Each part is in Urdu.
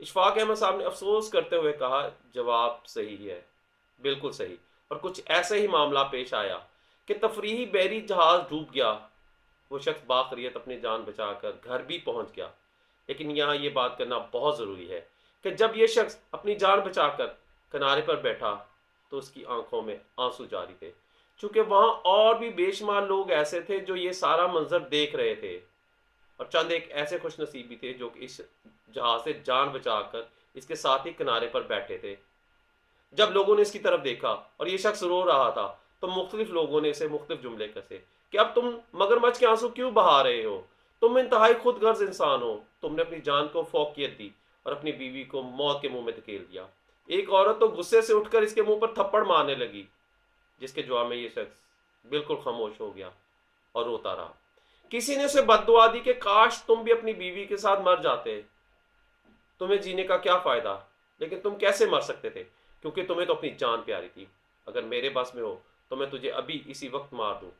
اشفاق احمد صاحب نے افسوس کرتے ہوئے کہا جواب صحیح ہے، بالکل صحیح، اور کچھ ایسے ہی معاملہ پیش آیا کہ تفریحی بحری جہاز ڈوب گیا، وہ شخص باخریت اپنی جان بچا کر گھر بھی پہنچ گیا۔ لیکن یہاں یہ بات کرنا بہت ضروری ہے کہ جب یہ شخص اپنی جان بچا کر کنارے پر بیٹھا تو اس کی آنکھوں میں آنسو جاری تھے، چونکہ وہاں اور بھی بے شمار لوگ ایسے تھے جو یہ سارا منظر دیکھ رہے تھے، اور چند ایک ایسے خوش نصیب بھی تھے جو کہ اس جہاز سے جان بچا کر اس کے ساتھ ہی کنارے پر بیٹھے تھے۔ جب لوگوں نے اس کی طرف دیکھا اور یہ شخص رو رہا تھا تو مختلف لوگوں نے اسے مختلف جملے کسے کہ اب تم مگرمچھ کے آنسو کیوں بہا رہے ہو، تم انتہائی خود غرض انسان ہو، تم نے اپنی جان کو فوقیت دی اور اپنی بیوی کو موت کے منہ میں دھکیل دیا۔ ایک عورت تو غصے سے اٹھ کر اس کے منہ پر تھپڑ مارنے لگی، جس کے جواب میں یہ شخص بالکل خاموش ہو گیا اور روتا رہا۔ کسی نے اسے بد دعا دی کہ کاش تم بھی اپنی بیوی کے ساتھ مر جاتے، تمہیں جینے کا کیا فائدہ، لیکن تم کیسے مر سکتے تھے کیونکہ تمہیں تو اپنی جان پیاری تھی، اگر میرے بس میں ہو تو میں تجھے ابھی اسی وقت مار دوں۔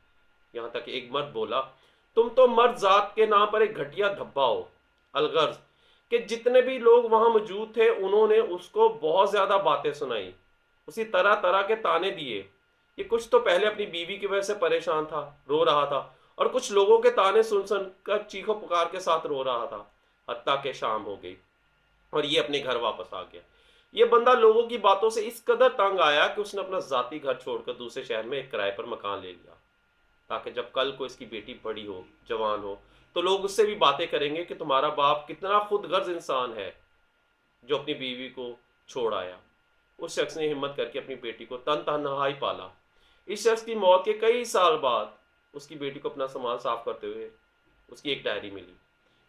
یہاں تک کہ ایک مرد بولا تم تو مرد ذات کے نام پر ایک گھٹیا دھبا ہو۔ الغرض کہ جتنے بھی لوگ وہاں موجود تھے انہوں نے اس کو بہت زیادہ باتیں سنائی، اسی طرح طرح کے تانے دیے۔ یہ کچھ تو پہلے اپنی بیوی کی وجہ سے پریشان تھا، رو رہا تھا، اور کچھ لوگوں کے تانے سن سن کر چیخو پکار کے ساتھ رو رہا تھا، حتیٰ کہ شام ہو گئی اور یہ اپنے گھر واپس آ گیا۔ یہ بندہ لوگوں کی باتوں سے اس قدر تنگ آیا کہ اس نے اپنا ذاتی گھر چھوڑ کر دوسرے شہر میں ایک کرائے پر مکان لے لیا، تاکہ جب کل کو اس کی بیٹی بڑی ہو، جوان ہو، تو لوگ اس سے بھی باتیں کریں گے کہ تمہارا باپ کتنا خود غرض انسان ہے جو اپنی بیوی کو چھوڑ آیا۔ اس شخص نے ہمت کر کے اپنی بیٹی کو تن تنہائی پالا۔ اس شخص کی موت کے کئی سال بعد اس کی بیٹی کو اپنا سامان صاف کرتے ہوئے اس کی ایک ڈائری ملی۔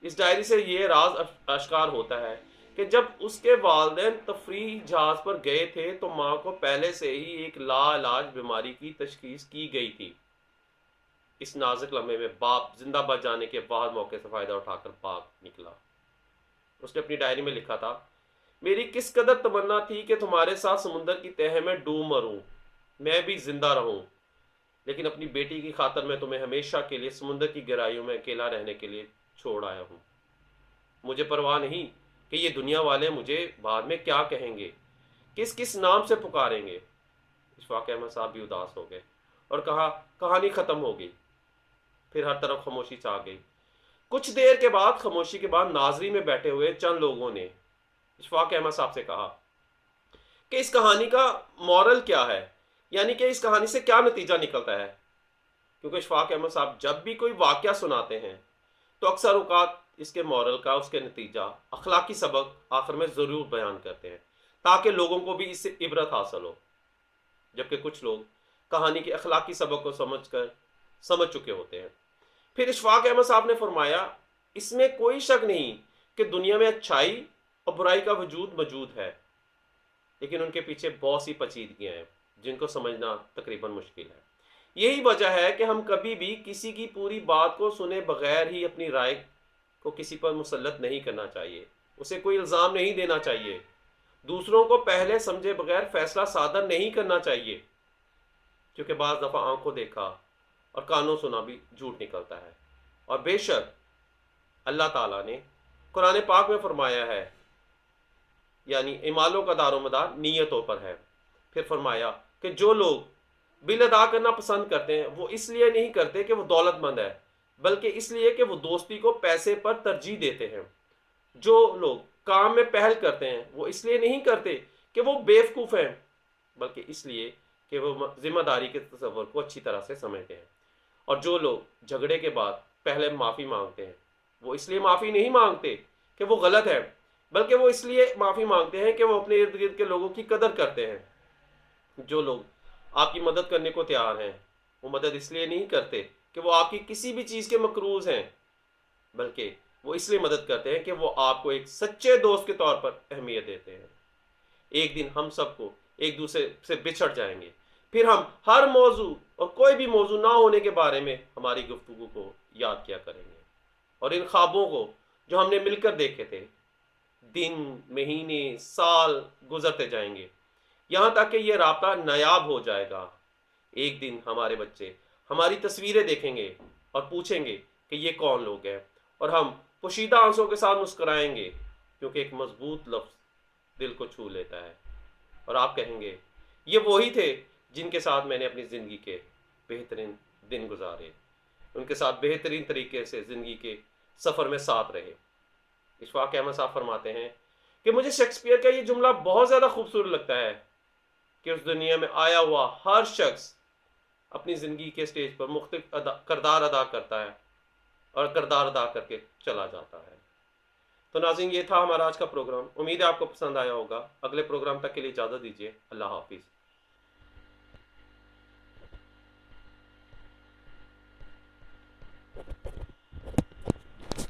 اس ڈائری سے یہ راز اشکار ہوتا ہے کہ جب اس کے والدین تفریح جہاز پر گئے تھے تو ماں کو پہلے سے ہی ایک لا علاج بیماری کی تشخیص کی گئی تھی۔ اس نازک لمحے میں باپ زندہ بچ جانے کے بعد موقع سے فائدہ اٹھا کر بھاگ نکلا۔ اس نے اپنی ڈائری میں لکھا تھا میری کس قدر تمنا تھی کہ تمہارے ساتھ سمندر کی تہہ میں ڈوب مروں، میں بھی زندہ رہوں، لیکن اپنی بیٹی کی خاطر میں تمہیں ہمیشہ کے لیے سمندر کی گہرائیوں میں اکیلا رہنے کے لیے چھوڑ آیا ہوں۔ مجھے پرواہ نہیں کہ یہ دنیا والے مجھے بعد میں کیا کہیں گے، کس کس نام سے پکاریں گے۔ اشفاق احمد صاحب بھی اداس ہو گئے اور کہا کہانی ختم ہو گئی۔ پھر ہر طرف خاموشی چھا گئی۔ کچھ دیر کے بعد خاموشی کے بعد ناظری میں بیٹھے ہوئے چند لوگوں نے اشفاق احمد صاحب سے کہا کہ اس کہانی کا مورل کیا ہے، یعنی کہ اس کہانی سے کیا نتیجہ نکلتا ہے، کیونکہ اشفاق احمد صاحب جب بھی کوئی واقعہ سناتے ہیں تو اکثر اوقات اس کے مورل کا، اس کے نتیجہ، اخلاقی سبق آخر میں ضرور بیان کرتے ہیں تاکہ لوگوں کو بھی اس سے عبرت حاصل ہو، جبکہ کچھ لوگ کہانی کے اخلاقی سبق کو سمجھ چکے ہوتے ہیں۔ پھر اشفاق احمد صاحب نے فرمایا اس میں کوئی شک نہیں کہ دنیا میں اچھائی اور برائی کا وجود موجود ہے، لیکن ان کے پیچھے بہت سی پیچیدگیاں ہیں جن کو سمجھنا تقریباً مشکل ہے۔ یہی وجہ ہے کہ ہم کبھی بھی کسی کی پوری بات کو سنے بغیر ہی اپنی رائے کو کسی پر مسلط نہیں کرنا چاہیے، اسے کوئی الزام نہیں دینا چاہیے، دوسروں کو پہلے سمجھے بغیر فیصلہ صادر نہیں کرنا چاہیے، کیونکہ بعض دفعہ آنکھوں دیکھا اور کانوں سنا بھی جھوٹ نکلتا ہے۔ اور بے شک اللہ تعالیٰ نے قرآن پاک میں فرمایا ہے، یعنی اعمالوں کا دار و مدار نیتوں پر ہے۔ پھر فرمایا کہ جو لوگ بل ادا کرنا پسند کرتے ہیں وہ اس لیے نہیں کرتے کہ وہ دولت مند ہے، بلکہ اس لیے کہ وہ دوستی کو پیسے پر ترجیح دیتے ہیں۔ جو لوگ کام میں پہل کرتے ہیں وہ اس لیے نہیں کرتے کہ وہ بیوقوف ہیں، بلکہ اس لیے کہ وہ ذمہ داری کے تصور کو اچھی طرح سے سمجھتے ہیں۔ اور جو لوگ جھگڑے کے بعد پہلے معافی مانگتے ہیں وہ اس لیے معافی نہیں مانگتے کہ وہ غلط ہے، بلکہ وہ اس لیے معافی مانگتے ہیں کہ وہ اپنے ارد گرد کے لوگوں کی قدر کرتے ہیں۔ جو لوگ آپ کی مدد کرنے کو تیار ہیں وہ مدد اس لیے نہیں کرتے کہ وہ آپ کی کسی بھی چیز کے مقروض ہیں، بلکہ وہ اس لیے مدد کرتے ہیں کہ وہ آپ کو ایک سچے دوست کے طور پر اہمیت دیتے ہیں۔ ایک دن ہم سب کو ایک دوسرے سے بچھڑ جائیں گے، پھر ہم ہر موضوع اور کوئی بھی موضوع نہ ہونے کے بارے میں ہماری گفتگو کو یاد کیا کریں گے، اور ان خوابوں کو جو ہم نے مل کر دیکھے تھے، دن، مہینے، سال گزرتے جائیں گے، یہاں تک کہ یہ رابطہ نایاب ہو جائے گا۔ ایک دن ہمارے بچے ہماری تصویریں دیکھیں گے اور پوچھیں گے کہ یہ کون لوگ ہیں، اور ہم پوشیدہ آنسوں کے ساتھ مسکرائیں گے کیونکہ ایک مضبوط لفظ دل کو چھو لیتا ہے، اور آپ کہیں گے یہ وہی تھے جن کے ساتھ میں نے اپنی زندگی کے بہترین دن گزارے، ان کے ساتھ بہترین طریقے سے زندگی کے سفر میں ساتھ رہے۔ اشفاق احمد صاحب فرماتے ہیں کہ مجھے شیکسپیئر کا یہ جملہ بہت زیادہ خوبصورت لگتا ہے کہ اس دنیا میں آیا ہوا ہر شخص اپنی زندگی کے سٹیج پر مختلف کردار ادا کرتا ہے اور کردار ادا کر کے چلا جاتا ہے۔ تو ناظرین، یہ تھا ہمارا آج کا پروگرام، امید ہے آپ کو پسند آیا ہوگا۔ اگلے پروگرام تک کے لیے اجازت دیجیے، اللہ حافظ۔